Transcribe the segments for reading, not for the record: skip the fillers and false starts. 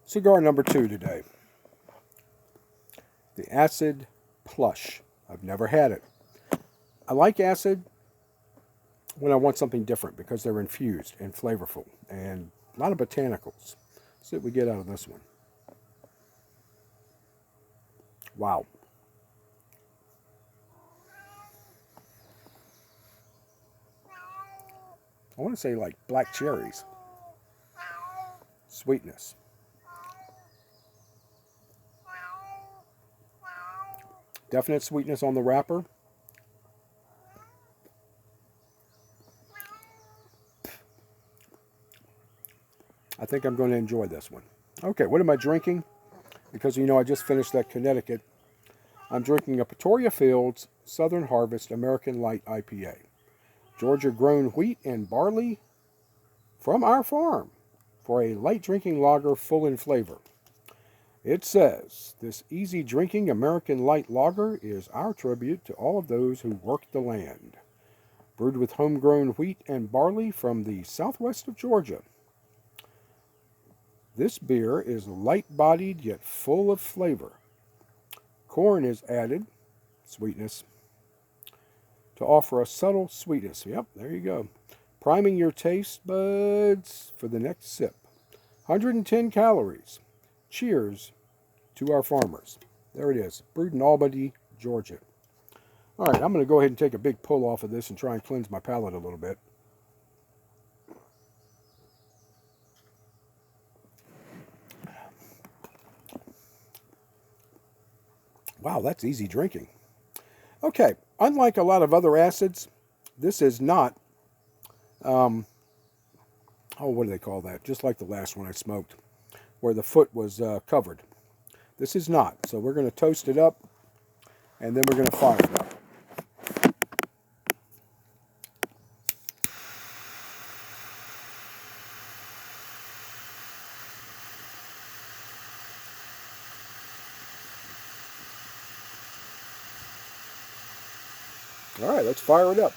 Cigar number 2 today. The Acid Plush. I've never had it. I like acid when I want something different because they're infused and flavorful and a lot of botanicals. See what we get out of this one. Wow. I want to say like black cherries. Sweetness. Definite sweetness on the wrapper. I think I'm going to enjoy this one. Okay, what am I drinking? Because you know I just finished that Connecticut. I'm drinking a Pretoria Fields Southern Harvest American Light IPA. Georgia grown wheat and barley from our farm for a light drinking lager full in flavor. It says, this easy drinking American light lager is our tribute to all of those who worked the land. Brewed with homegrown wheat and barley from the southwest of Georgia. This beer is light-bodied yet full of flavor. Corn is added, sweetness, to offer a subtle sweetness. Yep, there you go. Priming your taste buds for the next sip. 110 calories. Cheers to our farmers. There it is, brewed in Albany, Georgia. All right, I'm going to go ahead and take a big pull off of this and try and cleanse my palate a little bit. Wow, that's easy drinking. Okay, unlike a lot of other acids, this is not, what do they call that? Just like the last one I smoked, where the foot was covered. This is not. So we're going to toast it up, and then we're going to fire it up. All right, let's fire it up.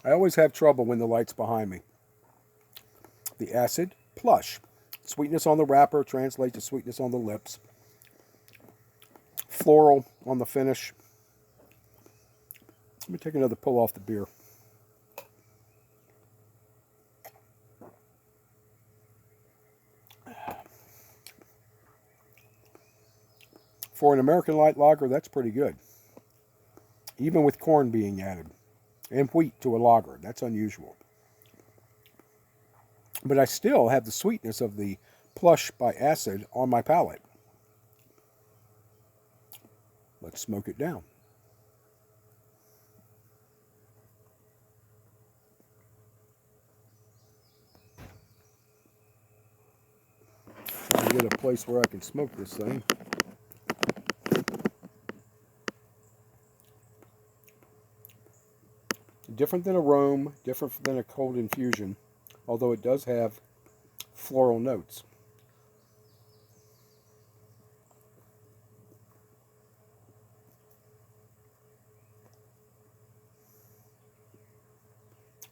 I always have trouble when the light's behind me. The Acid Plush. Sweetness on the wrapper translates to sweetness on the lips. Floral on the finish. Let me take another pull off the beer. For an American light lager, that's pretty good. Even with corn being added. And wheat to a lager. That's unusual. But I still have the sweetness of the Plush by Acid on my palate. Let's smoke it down. Trying to get a place where I can smoke this thing. Different than a Rome, different than a cold infusion, although it does have floral notes.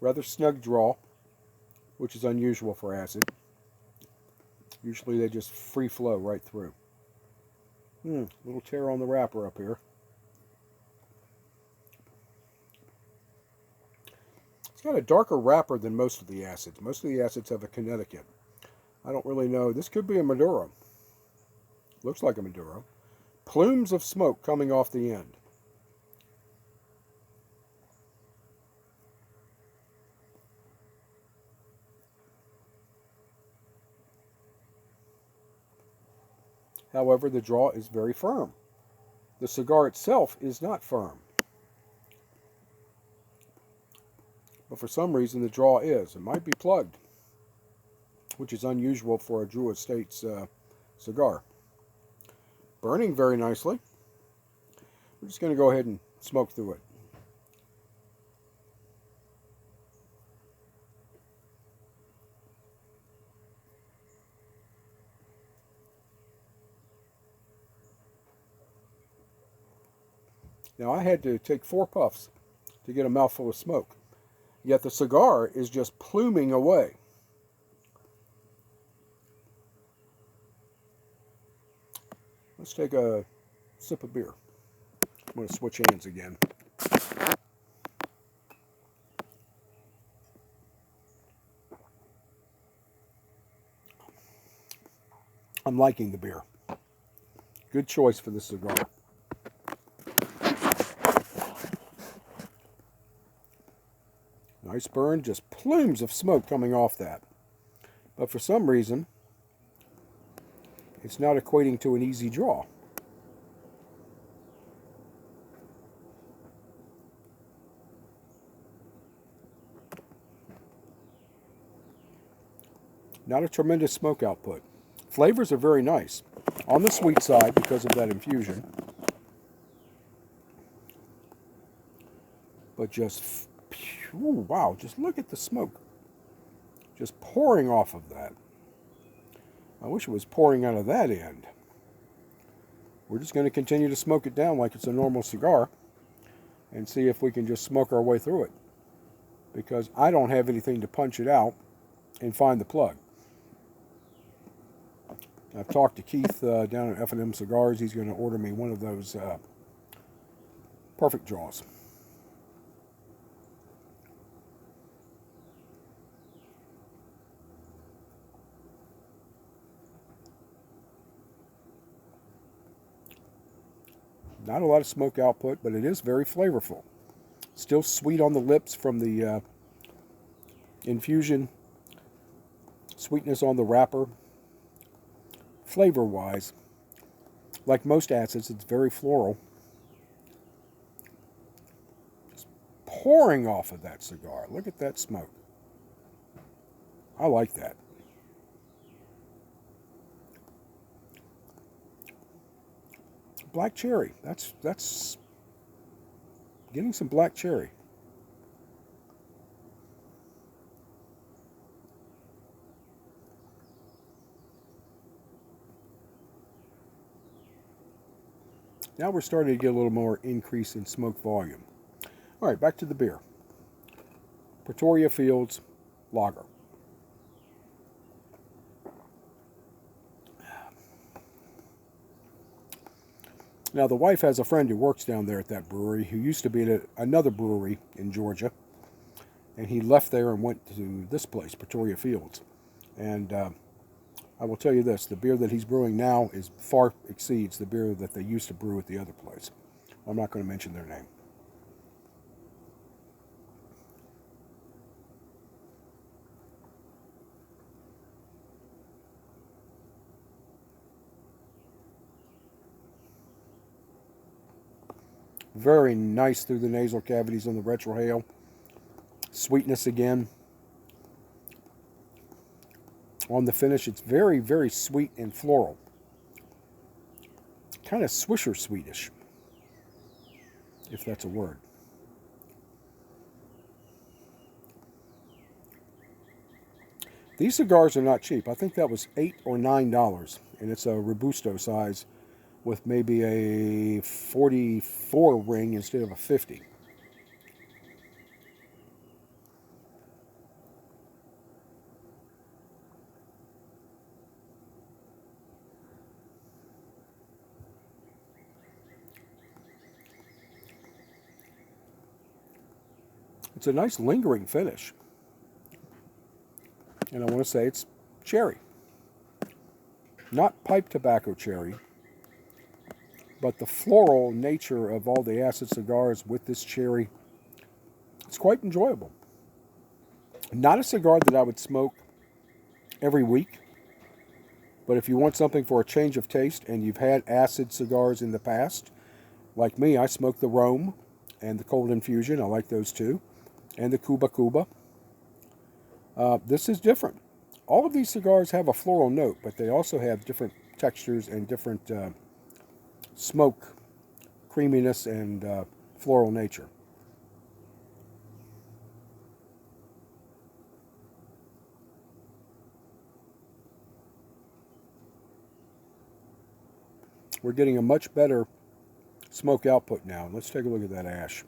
Rather snug draw, which is unusual for acid. Usually they just free flow right through. Little tear on the wrapper up here. It's got a darker wrapper than most of the acids. Most of the acids have a Connecticut. I don't really know. This could be a Maduro. Looks like a Maduro. Plumes of smoke coming off the end. However, the draw is very firm. The cigar itself is not firm. But for some reason, the draw is. It might be plugged, which is unusual for a Drew Estates cigar. Burning very nicely. We're just going to go ahead and smoke through it. Now I had to take 4 puffs to get a mouthful of smoke. Yet the cigar is just pluming away. Let's take a sip of beer. I'm going to switch hands again. I'm liking the beer. Good choice for the cigar. Nice burn, just plumes of smoke coming off that. But for some reason, it's not equating to an easy draw. Not a tremendous smoke output. Flavors are very nice. On the sweet side because of that infusion. But just, ooh, wow, just look at the smoke. Just pouring off of that. I wish it was pouring out of that end. We're just going to continue to smoke it down like it's a normal cigar and see if we can just smoke our way through it. Because I don't have anything to punch it out and find the plug. I've talked to Keith down at F&M Cigars. He's going to order me one of those perfect draws. Not a lot of smoke output, but it is very flavorful. Still sweet on the lips from the infusion. Sweetness on the wrapper. Flavor-wise, like most acids, it's very floral. Just pouring off of that cigar. Look at that smoke. I like that. Black cherry. That's getting some black cherry. Now we're starting to get a little more increase in smoke volume. All right, back to the beer. Pretoria Fields Lager. Now, the wife has a friend who works down there at that brewery who used to be at another brewery in Georgia. And he left there and went to this place, Pretoria Fields. And I will tell you this, the beer that he's brewing now is far exceeds the beer that they used to brew at the other place. I'm not going to mention their name. Very nice through the nasal cavities on the retrohale. Sweetness again. On the finish, it's very, very sweet and floral. Kind of Swisher Swedish, if that's a word. These cigars are not cheap. I think that was $8 or $9, and it's a Robusto size with maybe a 44 ring instead of a 50. It's a nice lingering finish. And I want to say it's cherry. Not pipe tobacco cherry, but the floral nature of all the acid cigars with this cherry, it's quite enjoyable. Not a cigar that I would smoke every week, but if you want something for a change of taste and you've had acid cigars in the past, like me, I smoke the Rome and the Cold Infusion. I like those too. And the Cuba Cuba. This is different. All of these cigars have a floral note, but they also have different textures and different smoke, creaminess, and floral nature. We're getting a much better smoke output now. Let's take a look at that ash.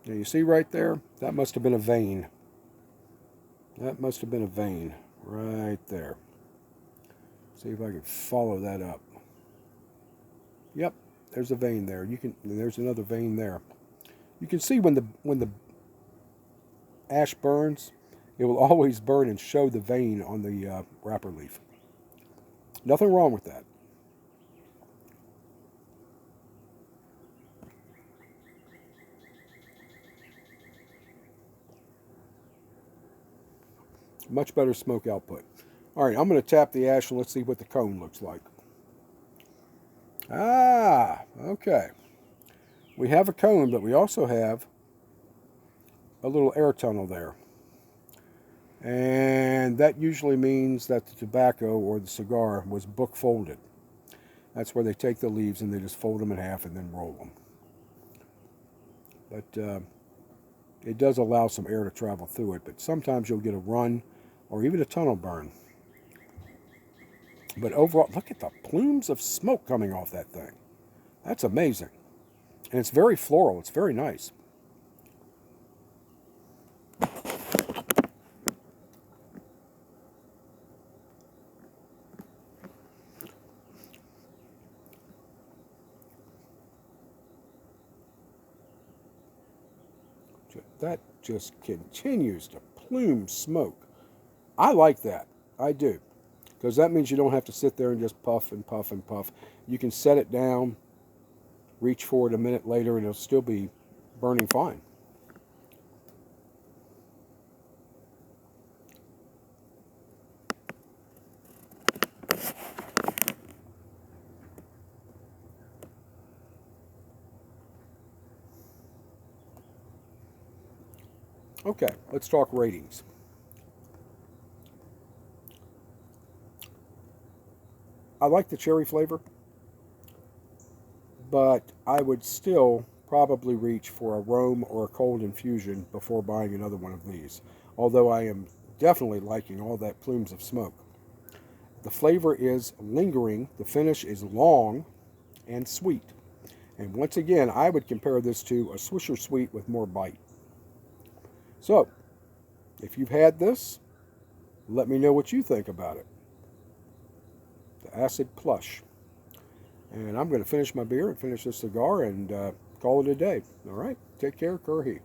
Now you see right there? That must have been a vein. That must have been a vein right there. See if I can follow that up. Yep, there's a vein there. There's another vein there. You can see when the ash burns, it will always burn and show the vein on the wrapper leaf. Nothing wrong with that. Much better smoke output. All right, I'm going to tap the ash and let's see what the cone looks like. Ah, okay. We have a cone, but we also have a little air tunnel there. And that usually means that the tobacco or the cigar was book folded. That's where they take the leaves and they just fold them in half and then roll them. But it does allow some air to travel through it, but sometimes you'll get a run or even a tunnel burn. But overall, look at the plumes of smoke coming off that thing. That's amazing. And it's very floral. It's very nice. That just continues to plume smoke. I like that. I do. Because that means you don't have to sit there and just puff and puff and puff. You can set it down, reach for it a minute later, and it'll still be burning fine. Okay, let's talk ratings. I like the cherry flavor, but I would still probably reach for a Rome or a cold infusion before buying another one of these, although I am definitely liking all that plumes of smoke. The flavor is lingering, the finish is long and sweet. And once again, I would compare this to a Swisher Sweet with more bite. So, if you've had this, let me know what you think about it. The Acid Plush. And I'm going to finish my beer and finish this cigar and call it a day. All right? Take care, Kurhi.